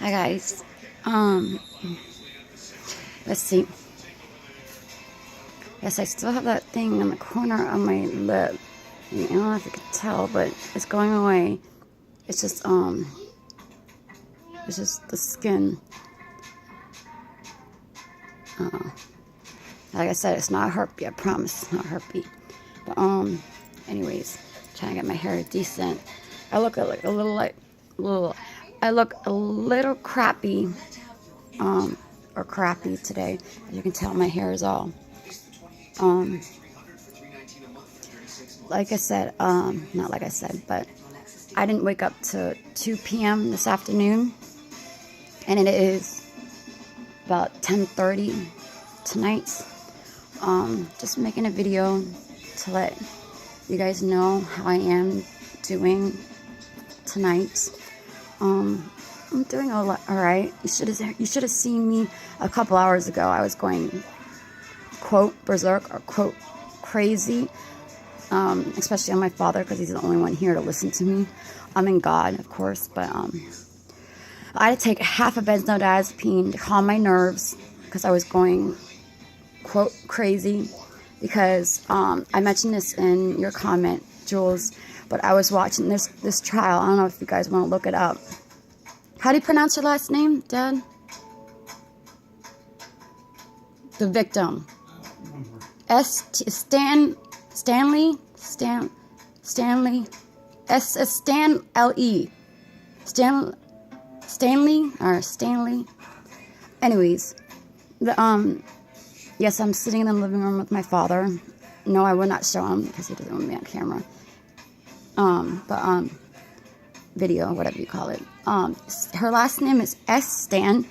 Hi guys. Let's see. Yes, I still have that thing in the corner of my lip. I don't know if you can tell, but it's going away. It's just the skin. Like I said, it's not a herpes. I promise, it's not a herpes. But anyways, trying to get my hair decent. I look like a little I look a little crappy, or crappy today. As you can tell, my hair is all, like I said, not like I said, but I didn't wake up to 2 p.m. this afternoon, and it is about 10:30 tonight. Just making a video to let you guys know how I am doing tonight. I'm doing all right. You should have seen me a couple hours ago. I was going quote berserk or quote crazy, especially on my father because he's the only one here to listen to me. I'm in God, of course, but I had to take half a benzodiazepine to calm my nerves because I was going quote crazy. Because I mentioned this in your comment, Jules, but I was watching this trial. I don't know if you guys want to look it up. How do you pronounce your last name, Dad? The victim. Stanley. Stanley. Anyways, yes, I'm sitting in the living room with my father. No, I will not show him because he doesn't want me on camera. Video, whatever you call it. Her last name is Stainle,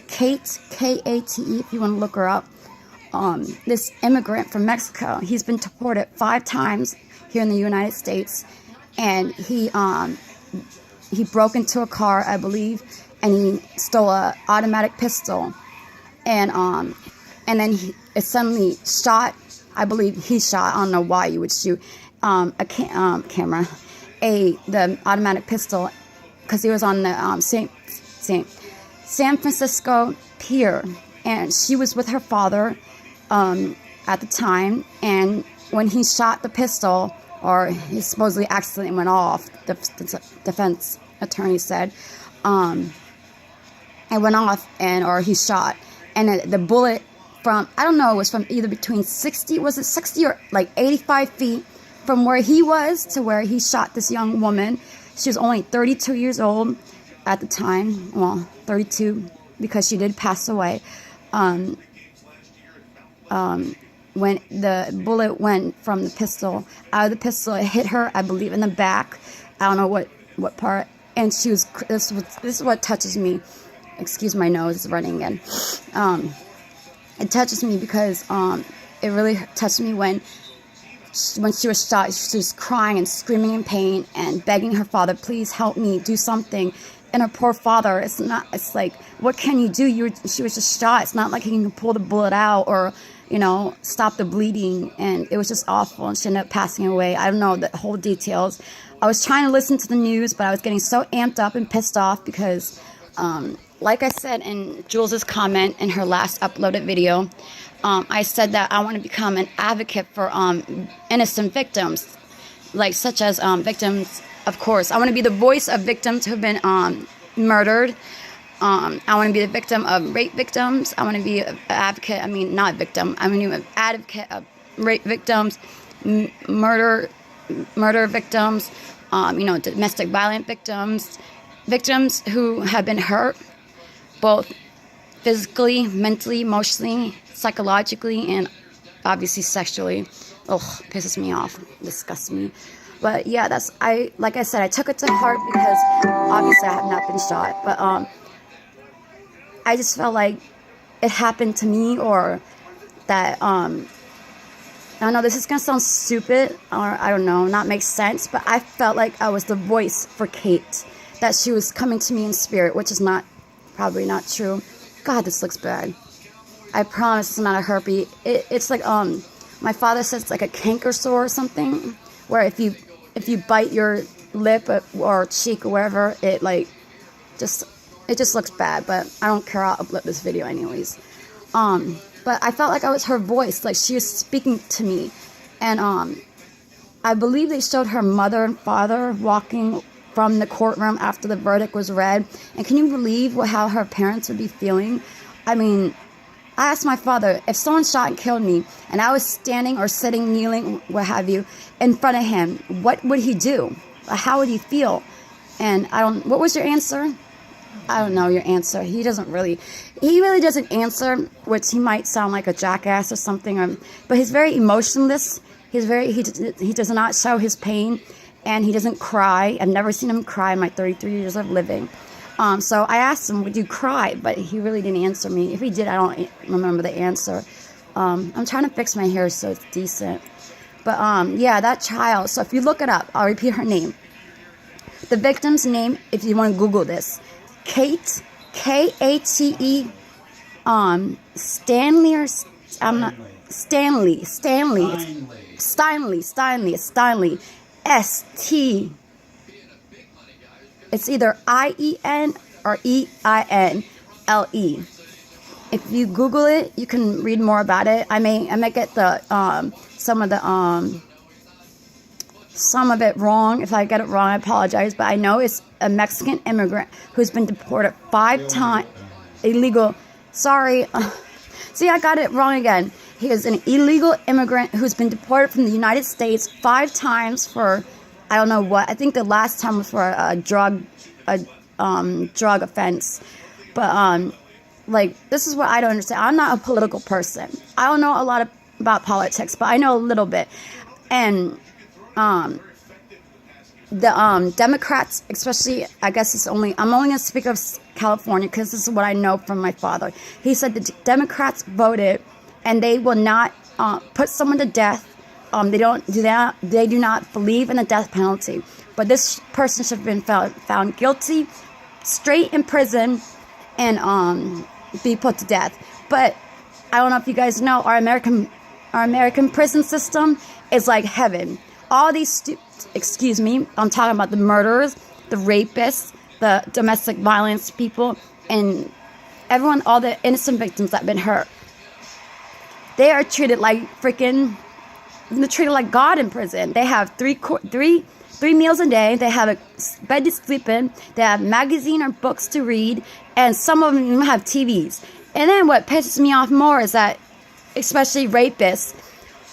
Kate, K-A-T-E, if you want to look her up. This immigrant from Mexico, he's been deported 5 times here in the United States, and he broke into a car, I believe, and he stole an automatic pistol, and then he suddenly shot. I believe he shot. I don't know why you would shoot the automatic pistol, because he was on the San Francisco Pier, and she was with her father at the time. And when he shot the pistol, or he supposedly accidentally went off, the defense attorney said. It went off, or he shot, and the bullet from, I don't know, it was from either between 60 or like 85 feet from where he was to where he shot this young woman. She was only 32 years old at the time. Well, 32 because she did pass away. When the bullet went from the pistol, out of the pistol, it hit her, I believe, in the back. I don't know what part. And she was, this is what touches me. Excuse my nose, it's running again. It touches me because it really touched me when she was shot. She was crying and screaming in pain and begging her father, please help me, do something. And her poor father, it's like, what can you do? She was just shot. It's not like he can pull the bullet out or, stop the bleeding. And it was just awful. And she ended up passing away. I don't know the whole details. I was trying to listen to the news, but I was getting so amped up and pissed off because, like I said in Jules' comment in her last uploaded video, I said that I want to become an advocate for innocent victims, like such as victims. Of course, I want to be the voice of victims who have been murdered. I want to be the victim of rape victims. I want to be an advocate. I mean, not victim. I mean, an advocate of rape victims, murder victims. Domestic violence victims who have been hurt, both physically, mentally, emotionally, psychologically, and obviously sexually. Ugh, pisses me off, disgusts me. But yeah, like I said, I took it to heart because obviously I have not been shot. But I just felt like it happened to me, or that I don't know, this is going to sound stupid, or I don't know, not make sense, but I felt like I was the voice for Kate, that she was coming to me in spirit, which is probably not true. God, this looks bad. I promise it's not a herpes. It's like, my father says it's like a canker sore or something, where if you bite your lip or cheek or wherever, it like it just looks bad. But I don't care. I'll upload this video anyways. But I felt like I was her voice, like she was speaking to me. And I believe they showed her mother and father walking from the courtroom after the verdict was read. And can you believe how her parents would be feeling? I mean, I asked my father, if someone shot and killed me, and I was standing or sitting, kneeling, what have you, in front of him, what would he do? How would he feel? And what was your answer? I don't know your answer. He really doesn't answer, which he might sound like a jackass or something. But he's very emotionless. He does not show his pain, and he doesn't cry. I've never seen him cry in my 33 years of living. So I asked him, would you cry? But he really didn't answer me. If he did, I don't remember the answer. I'm trying to fix my hair so it's decent. But yeah, that child. So if you look it up, I'll repeat her name. The victim's name, if you want to Google this, Kate, Kate, Stanley, or I'm not Stanley, Stanley, ST. It's either IEN or EINLE. If you Google it, you can read more about it. I may get the some of it wrong. If I get it wrong, I apologize. But I know it's a Mexican immigrant who's been deported 5 times. Illegal. Sorry. See, I got it wrong again. He is an illegal immigrant who's been deported from the United States 5 times for, I don't know what. I think the last time was for a drug offense. But like, this is what I don't understand. I'm not a political person. I don't know a lot about politics, but I know a little bit. And the Democrats, especially, I guess I'm only going to speak of California because this is what I know from my father. He said the Democrats voted and they will not put someone to death. They don't do that. They do not believe in the death penalty. But this person should have been found guilty, straight in prison, and be put to death. But I don't know if you guys know, our American prison system is like heaven. All these, I'm talking about the murderers, the rapists, the domestic violence people, and everyone, all the innocent victims that have been hurt. They are treated like they're treated like God in prison. They have three meals a day. They have a bed to sleep in. They have magazine or books to read, and some of them even have TVs. And then what pisses me off more is that, especially rapists,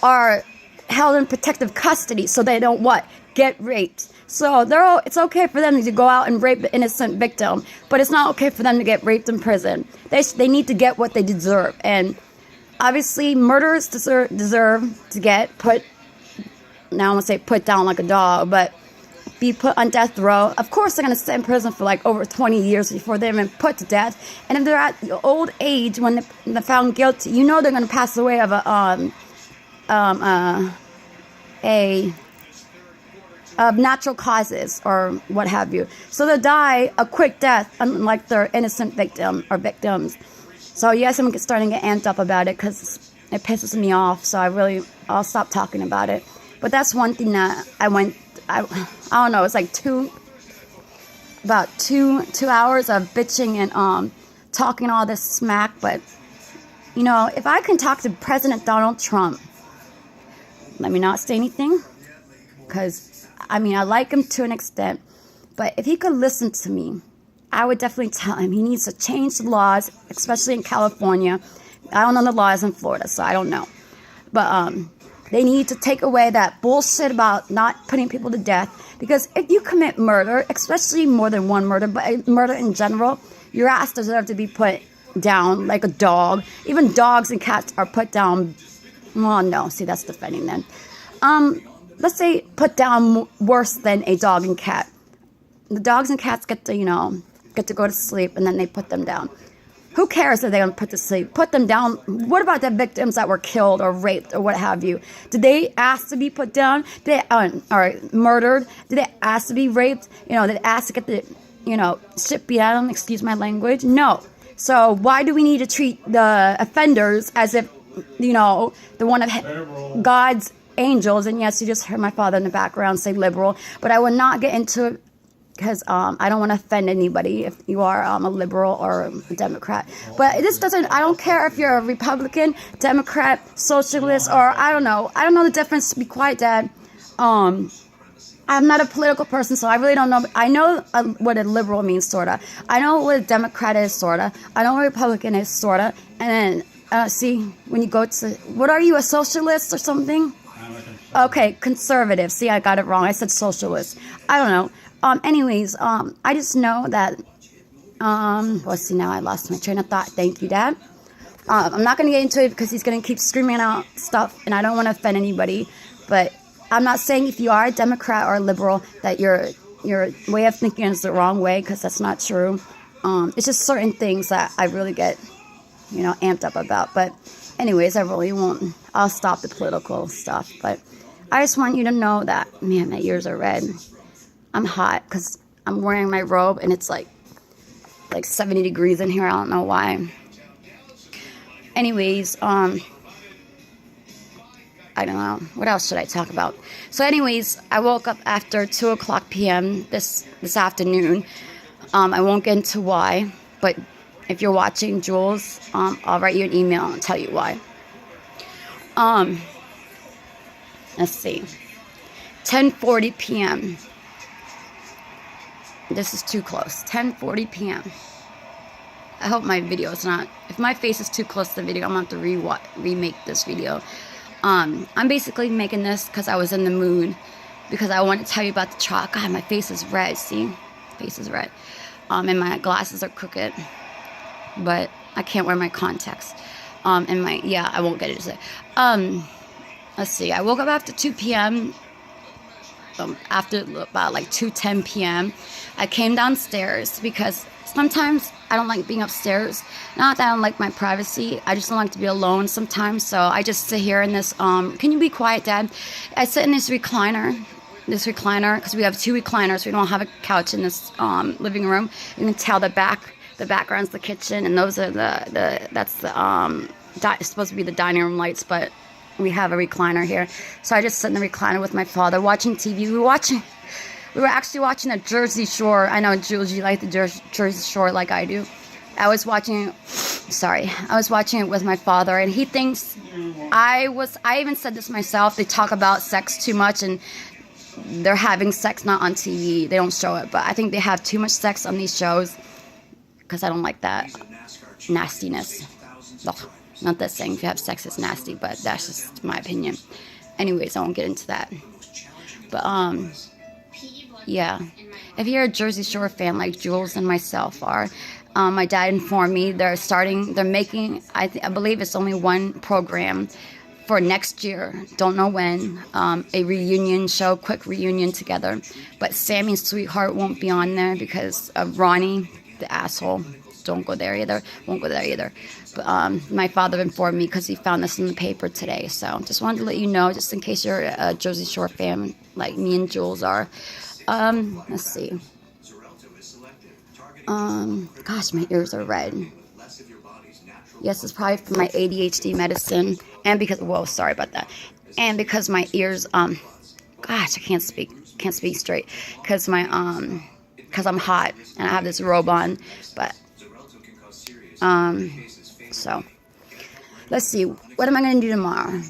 are held in protective custody so they don't get raped. So it's okay for them to go out and rape the innocent victim, but it's not okay for them to get raped in prison. They need to get what they deserve. And obviously, murderers deserve to get put, now I want to say put down like a dog, but be put on death row. Of course, they're going to sit in prison for like over 20 years before they're even put to death. And if they're at the old age when they're found guilty, you know they're going to pass away of of natural causes or what have you. So they'll die a quick death, unlike their innocent victims. So yes, I'm starting to get amped up about it because it pisses me off. So I'll stop talking about it. But that's one thing that I don't know. It's like about two hours of bitching and talking all this smack. But you know, if I can talk to President Donald Trump, let me not say anything, because I mean I like him to an extent. But if he could listen to me, I would definitely tell him he needs to change the laws, especially in California. I don't know the laws in Florida, so I don't know. But they need to take away that bullshit about not putting people to death. Because if you commit murder, especially more than one murder, but murder in general, your ass deserves to be put down like a dog. Even dogs and cats are put down. Well, no, see, that's defending them. Let's say put down worse than a dog and cat. The dogs and cats get to go to sleep, and then they put them down. Who cares if they're going to put to sleep? Put them down. What about the victims that were killed or raped or what have you? Did they ask to be put down? Did they, or murdered? Did they ask to be raped? Did they ask to get the, shit beat out of them? Excuse my language. No. So why do we need to treat the offenders as if, the one of God's angels. And yes, you just heard my father in the background say liberal, but I will not get into it because I don't want to offend anybody if you are a liberal or a Democrat. But this doesn't, I don't care if you're a Republican, Democrat, socialist, or I don't know. I don't know the difference, to be quite dead. I'm not a political person, so I really don't know. I know what a liberal means, sort of. I know what a Democrat is, sort of. I know what a Republican is, sort of. And then, see, when you go to, what are you, a socialist or something? Okay, conservative. See, I got it wrong. I said socialist. I don't know. Anyways, I just know that, let's see, now I lost my train of thought. Thank you, Dad. I'm not going to get into it because he's going to keep screaming out stuff, and I don't want to offend anybody, but I'm not saying if you are a Democrat or a liberal that your way of thinking is the wrong way, because that's not true. It's just certain things that I really get, amped up about. But anyways, I really won't. I'll stop the political stuff. But I just want you to know that, man, my ears are red. I'm hot because I'm wearing my robe and it's like 70 degrees in here. I don't know why. Anyways, I don't know. What else should I talk about? So anyways, I woke up after 2 o'clock p.m. this afternoon. I won't get into why, but if you're watching, Jules, I'll write you an email and tell you why. Let's see. 10:40 p.m. This is too close. 10:40 p.m. I hope my video is not... If my face is too close to the video, I'm going to have to remake this video. I'm basically making this because I was in the mood, because I want to tell you about the chalk. God, my face is red, see? Face is red. And my glasses are crooked, but I can't wear my contacts. I won't get into it. Let's see, I woke up after 2 p.m., after about 2:10 p.m. I came downstairs because sometimes I don't like being upstairs. Not that I don't like my privacy. I just don't like to be alone sometimes. So I just sit here in this, can you be quiet, Dad? I sit in this recliner, because we have 2 recliners. We don't have a couch in this living room. You can tell the background's the kitchen, and those are it's supposed to be the dining room lights, but we have a recliner here. So I just sit in the recliner with my father watching TV. We were actually watching the Jersey Shore. I know, Jules, you like the Jersey Shore like I do. I was watching it with my father, and he thinks I even said this myself. They talk about sex too much, and they're having sex not on TV. They don't show it, but I think they have too much sex on these shows because I don't like that nastiness. Ugh. Not that saying if you have sex it's nasty, but that's just my opinion. Anyways, I won't get into that. But, yeah. If you're a Jersey Shore fan like Jules and myself are, my dad informed me they're making, I believe it's only one program for next year. Don't know when. A reunion show, quick reunion together. But Sammy's Sweetheart won't be on there because of Ronnie, the asshole. Won't go there either. But my father informed me because he found this in the paper today. So just wanted to let you know, just in case you're a Jersey Shore fan like me and Jules are. Let's see. Gosh, my ears are red. Yes, it's probably from my ADHD medicine, and because, whoa, sorry about that. And because my ears, gosh, I can't speak straight because because I'm hot and I have this robe on, but. So let's see, what am I going to do tomorrow?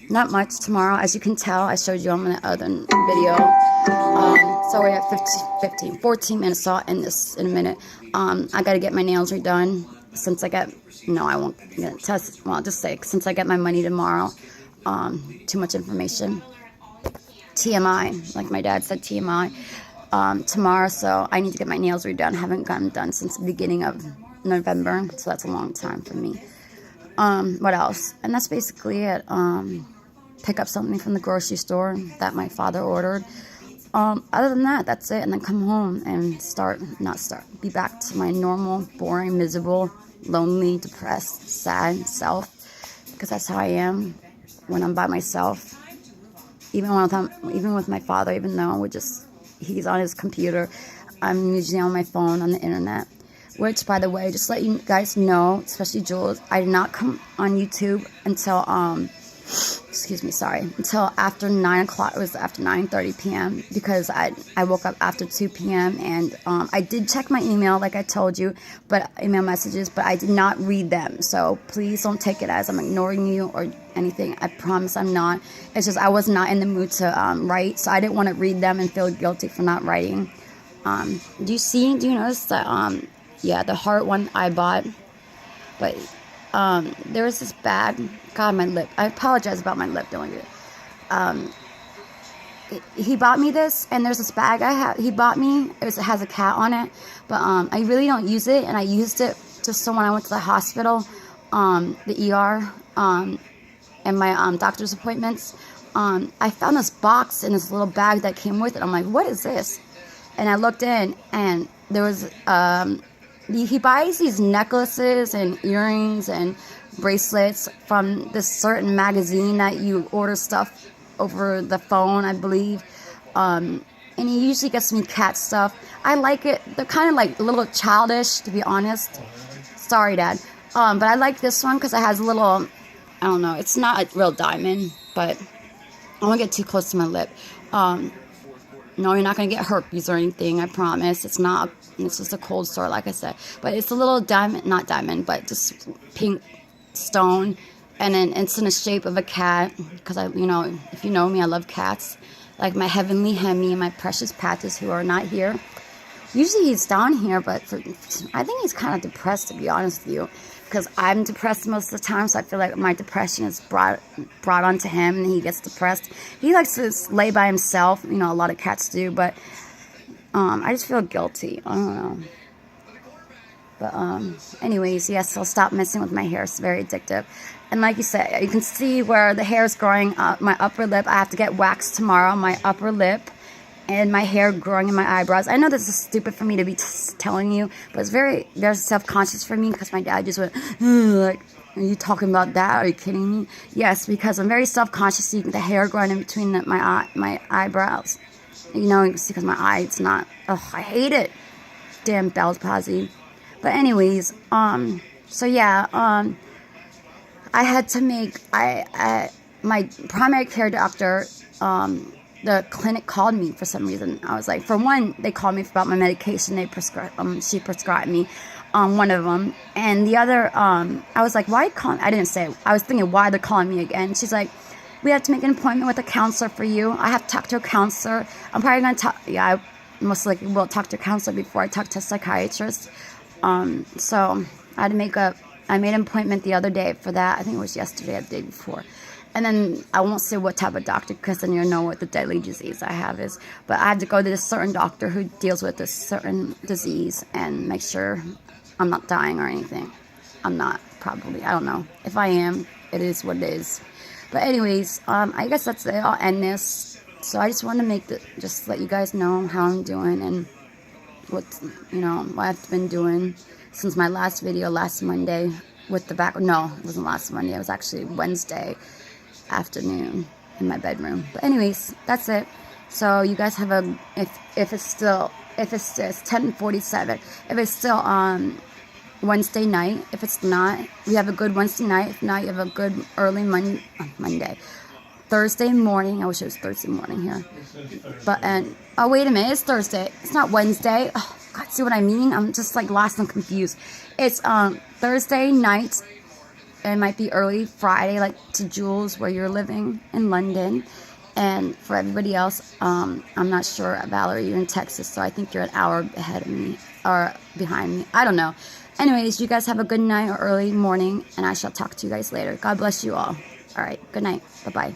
Not much tomorrow. As you can tell, I showed you on the other video. So we're at 14 minutes, so I'll end this in a minute. I got to get my nails redone since I get, no, I won't get test. Well, I'll just say, since I get my money tomorrow. Too much information. TMI, like my dad said, TMI. Tomorrow, so I need to get my nails redone. Haven't gotten done since the beginning of November, so that's a long time for me. What else? And that's basically it. Pick up something from the grocery store that my father ordered. Other than that, that's it. And then come home and be back to my normal, boring, miserable, lonely, depressed, sad self. Because that's how I am when I'm by myself. Even with my father, even though he's on his computer, I'm usually on my phone, on the internet. Which, by the way, just let you guys know, especially Jules, I did not come on YouTube until, excuse me, sorry, until after 9 o'clock. It was after 9:30 p.m. because I woke up after 2 p.m. and I did check my email, like I told you, but email messages, but I did not read them. So please don't take it as I'm ignoring you or anything. I promise I'm not. It's just I was not in the mood to write, so I didn't want to read them and feel guilty for not writing. Do you notice that, yeah, the heart one I bought, but there was this bag. God, my lip. I apologize about my lip doing it. He bought me this, and there's this bag he bought me. It has a cat on it, but I really don't use it, and I used it just so when I went to the hospital, the ER, and my doctor's appointments, I found this box in this little bag that came with it. I'm like, what is this? And I looked in, and there was he buys these necklaces and earrings and bracelets from this certain magazine that you order stuff over the phone, I believe. And he usually gets me cat stuff. I like it. They're kind of like a little childish, to be honest. Sorry, Dad. But I like this one because it has a little, I don't know, it's not a real diamond, but I won't get too close to my lip. No, you're not going to get herpes or anything, I promise. It's not, it's just a cold sore, like I said. But it's a little diamond, not diamond, but just pink stone. And then it's in the shape of a cat, because if you know me, I love cats. Like my heavenly Hemi and my precious Patches, who are not here. Usually he's down here, but I think he's kind of depressed, to be honest with you. Because I'm depressed most of the time, so I feel like my depression is brought onto him, and he gets depressed. He likes to lay by himself, a lot of cats do, but I just feel guilty. I don't know. But anyways, yes, I'll stop messing with my hair. It's very addictive. And like you said, you can see where the hair is growing up my upper lip. I have to get waxed tomorrow, my upper lip. And my hair growing in my eyebrows. I know this is stupid for me to be telling you, but it's very, very self-conscious for me because my dad just went, like, are you talking about that? Are you kidding me? Yes, because I'm very self-conscious, seeing the hair growing in between my eyebrows. You can see because my eye, it's not, I hate it. Damn Bell's palsy. But anyways, so yeah, I had to make, my primary care doctor, the clinic called me for some reason. I was like, for one, they called me about my medication she prescribed me, one of them. And the other, I was like, why calling? I didn't say it. I was thinking, why they're calling me again? She's like, we have to make an appointment with a counselor for you. I have to talk to a counselor. I'm probably going to talk, I most likely will talk to a counselor before I talk to a psychiatrist. So I made an appointment the other day for that. I think it was yesterday or the day before. And then I won't say what type of doctor, because then you'll know what the deadly disease I have is. But I had to go to this certain doctor who deals with this certain disease and make sure I'm not dying or anything. I'm not, probably. I don't know. If I am, it is what it is. But anyways, I guess that's it. I'll end this. So I just want to just let you guys know how I'm doing and what I've been doing since my last video last Monday with the back. No, it wasn't last Monday. It was actually Wednesday afternoon in my bedroom. But anyways, that's it. So you guys have if it's 10:47, if it's still Wednesday night, if it's not, we have a good Wednesday night. If not, you have a good early Monday. Thursday morning, I wish it was Thursday morning here. Oh wait a minute, it's Thursday. It's not Wednesday. Oh God, see what I mean? I'm just like lost and confused. It's Thursday night. It might be early Friday, like to Jules, where you're living in London. And for everybody else, I'm not sure. Valerie, you're in Texas, so I think you're an hour ahead of me or behind me. I don't know. Anyways, you guys have a good night or early morning, and I shall talk to you guys later. God bless you all. All right, good night. Bye-bye.